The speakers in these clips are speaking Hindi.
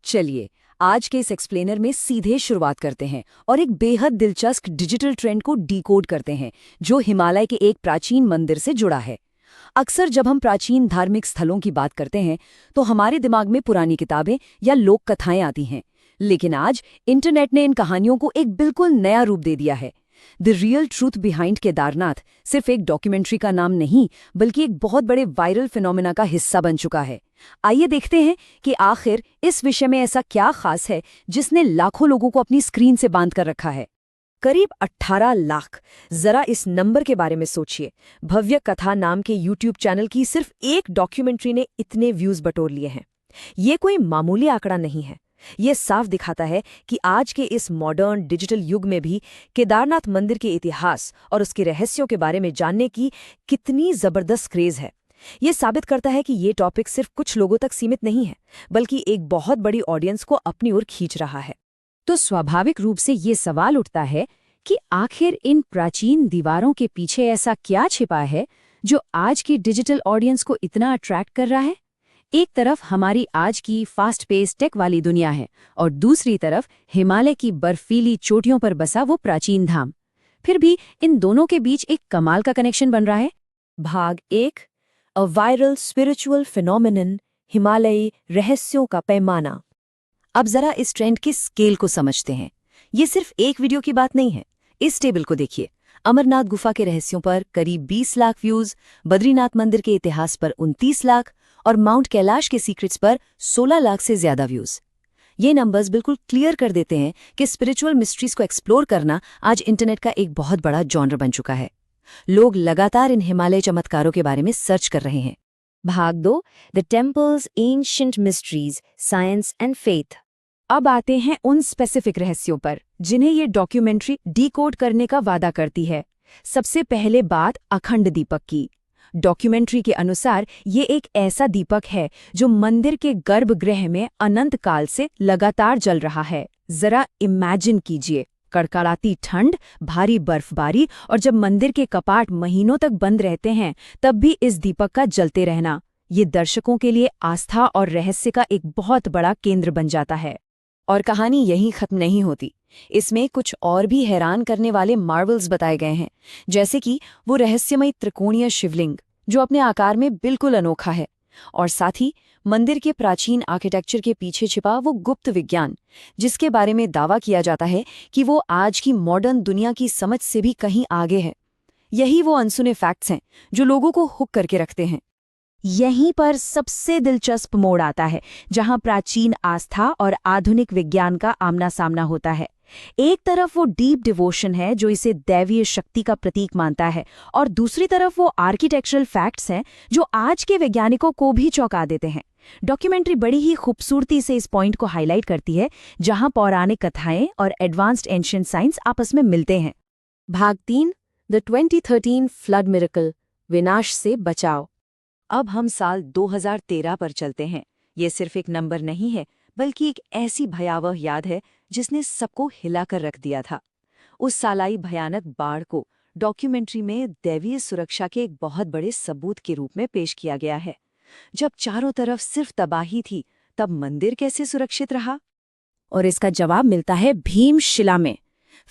चलिए आज के इस एक्सप्लेनर में सीधे शुरुआत करते हैं और एक बेहद दिलचस्प डिजिटल ट्रेंड को डिकोड करते हैं जो हिमालय के एक प्राचीन मंदिर से जुड़ा है। अक्सर जब हम प्राचीन धार्मिक स्थलों की बात करते हैं तो हमारे दिमाग में पुरानी किताबें या लोक कथाएं आती हैं, लेकिन आज इंटरनेट ने इन कहानियों को एक बिल्कुल नया रूप दे दिया है। The real truth behind Kedarnath सिर्फ एक डॉक्यूमेंट्री का नाम नहीं बल्कि एक बहुत बड़े वायरल फिनोमेना का हिस्सा बन चुका है। आइए देखते हैं कि आखिर इस विषय में ऐसा क्या खास है जिसने लाखों लोगों को अपनी स्क्रीन से बांध कर रखा है। करीब 18 लाख। जरा इस नंबर के बारे में सोचिए। भव्य कथा नाम के यूट्यूब चैनल की सिर्फ एक डॉक्यूमेंट्री ने इतने व्यूज बटोर लिए हैं। ये कोई मामूली आंकड़ा नहीं है। ये साफ दिखाता है कि आज के इस मॉडर्न डिजिटल युग में भी केदारनाथ मंदिर के इतिहास और उसके रहस्यों के बारे में जानने की कितनी जबरदस्त क्रेज है। ये साबित करता है कि ये टॉपिक सिर्फ कुछ लोगों तक सीमित नहीं है बल्कि एक बहुत बड़ी ऑडियंस को अपनी ओर खींच रहा है। तो स्वाभाविक रूप से ये सवाल उठता है कि आखिर इन प्राचीन दीवारों के पीछे ऐसा क्या छिपा है जो आज की डिजिटल ऑडियंस को इतना अट्रैक्ट कर रहा है। एक तरफ हमारी आज की फास्ट पेस टेक वाली दुनिया है और दूसरी तरफ हिमालय की बर्फीली चोटियों पर बसा वो प्राचीन धाम। फिर भी इन दोनों के बीच एक कमाल का कनेक्शन बन रहा है। भाग 1, अ वायरल स्पिरिचुअल फिनोमेनन, हिमालयी रहस्यों का पैमाना। अब जरा इस ट्रेंड के स्केल को समझते हैं। ये सिर्फ एक वीडियो की बात नहीं है। इस टेबल को देखिए। अमरनाथ गुफा के रहस्यों पर करीब 20 लाख व्यूज, बद्रीनाथ मंदिर के इतिहास पर 29 लाख और माउंट कैलाश के सीक्रेट्स पर 16 लाख से ज्यादा व्यूज। ये नंबर्स बिल्कुल क्लियर कर देते हैं कि स्पिरिचुअल मिस्ट्रीज को एक्सप्लोर करना आज इंटरनेट का एक बहुत बड़ा जॉनर बन चुका है। लोग लगातार इन हिमालय चमत्कारों के बारे में सर्च कर रहे हैं। भाग 2, the temples ancient mysteries, science and faith. अब आते हैं उन स्पेसिफिक रहस्यों पर जिन्हें ये डॉक्यूमेंट्री डिकोड करने का वादा करती है। सबसे पहले बात अखंड दीपक की। डॉक्यूमेंट्री के अनुसार ये एक ऐसा दीपक है जो मंदिर के गर्भगृह में अनंत काल से लगातार जल रहा है। जरा इमेजिन कीजिए, कड़कड़ाती ठंड, भारी बर्फबारी और जब मंदिर के कपाट महीनों तक बंद रहते हैं तब भी इस दीपक का जलते रहना, ये दर्शकों के लिए आस्था और रहस्य का एक बहुत बड़ा केंद्र बन जाता है। और कहानी यहीं खत्म नहीं होती। इसमें कुछ और भी हैरान करने वाले मार्वल्स बताए गए हैं, जैसे कि वो रहस्यमय त्रिकोणीय शिवलिंग जो अपने आकार में बिल्कुल अनोखा है, और साथ ही मंदिर के प्राचीन आर्किटेक्चर के पीछे छिपा वो गुप्त विज्ञान जिसके बारे में दावा किया जाता है कि वो आज की मॉडर्न दुनिया की समझ से भी कहीं आगे है। यही वो अनसुने फैक्ट्स हैं जो लोगों को हुक करके रखते हैं। यहीं पर सबसे दिलचस्प मोड़ आता है जहां प्राचीन आस्था और आधुनिक विज्ञान का आमना सामना होता है। एक तरफ वो डीप डिवोशन है जो इसे दैवीय शक्ति का प्रतीक मानता है, और दूसरी तरफ वो आर्किटेक्चरल फैक्ट्स हैं जो आज के वैज्ञानिकों को भी चौंका देते हैं। डॉक्यूमेंट्री बड़ी ही खूबसूरती से इस पॉइंट को हाईलाइट करती है जहां पौराणिक कथाएं और एडवांस्ड एंशिएंट साइंस आपस में मिलते हैं। भाग 3, द 2013 फ्लड मिरेकल, विनाश से बचाव। अब हम साल 2013 पर चलते हैं। ये सिर्फ एक नंबर नहीं है बल्कि एक ऐसी भयावह याद है जिसने सबको हिलाकर रख दिया था। उस साल आई भयानक बाढ़ को डॉक्यूमेंट्री में दैवीय सुरक्षा के एक बहुत बड़े सबूत के रूप में पेश किया गया है। जब चारों तरफ सिर्फ तबाही थी तब मंदिर कैसे सुरक्षित रहा? और इसका जवाब मिलता है भीमशिला में।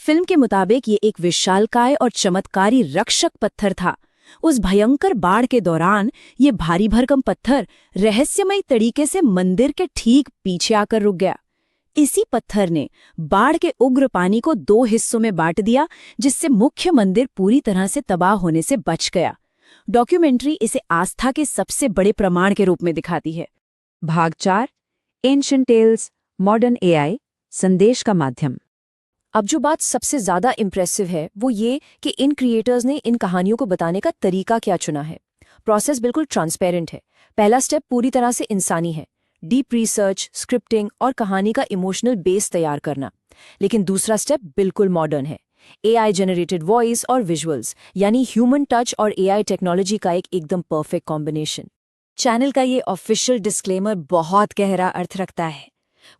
फिल्म के मुताबिक ये एक विशालकाय और चमत्कारी रक्षक पत्थर था। उस भयंकर बाढ़ के दौरान ये भारी भरकम पत्थर रहस्यमय तरीके से मंदिर के ठीक पीछे आकर रुक गया। इसी पत्थर ने बाढ़ के उग्र पानी को 2 हिस्सों में बांट दिया, जिससे मुख्य मंदिर पूरी तरह से तबाह होने से बच गया। डॉक्यूमेंट्री इसे आस्था के सबसे बड़े प्रमाण के रूप में दिखाती है। भाग 4, एंशिएंट टेल्स, मॉडर्न एआई, संदेश का माध्यम। अब जो बात सबसे ज्यादा इम्प्रेसिव है वो ये कि इन क्रिएटर्स ने इन कहानियों को बताने का तरीका क्या चुना है। प्रोसेस बिल्कुल ट्रांसपेरेंट है। पहला स्टेप पूरी तरह से इंसानी है, डीप रिसर्च, स्क्रिप्टिंग और कहानी का इमोशनल बेस तैयार करना। लेकिन दूसरा स्टेप बिल्कुल मॉडर्न है, एआई जनरेटेड वॉइस और विजुअल्स, यानी ह्यूमन टच और एआई टेक्नोलॉजी का एक एकदम परफेक्ट कॉम्बिनेशन। चैनल का ये ऑफिशियल डिस्क्लेमर बहुत गहरा अर्थ रखता है।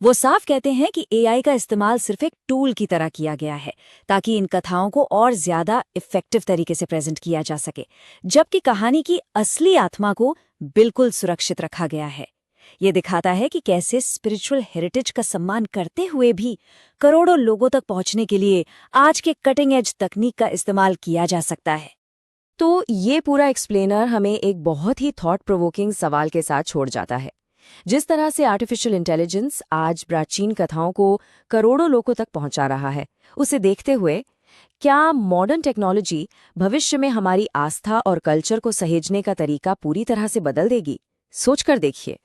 वो साफ कहते हैं कि एआई का इस्तेमाल सिर्फ एक टूल की तरह किया गया है ताकि इन कथाओं को और ज्यादा इफेक्टिव तरीके से प्रेजेंट किया जा सके, जबकि कहानी की असली आत्मा को बिल्कुल सुरक्षित रखा गया है। ये दिखाता है कि कैसे स्पिरिचुअल हेरिटेज का सम्मान करते हुए भी करोड़ों लोगों तक पहुंचने के लिए आज के कटिंग एज तकनीक का इस्तेमाल किया जा सकता है। तो ये पूरा एक्सप्लेनर हमें एक बहुत ही थॉट प्रोवोकिंग सवाल के साथ छोड़ जाता है। जिस तरह से आर्टिफिशियल इंटेलिजेंस आज प्राचीन कथाओं को करोड़ों लोगों तक पहुंचा रहा है, उसे देखते हुए क्या मॉडर्न टेक्नोलॉजी भविष्य में हमारी आस्था और कल्चर को सहेजने का तरीका पूरी तरह से बदल देगी? सोचकर देखिए।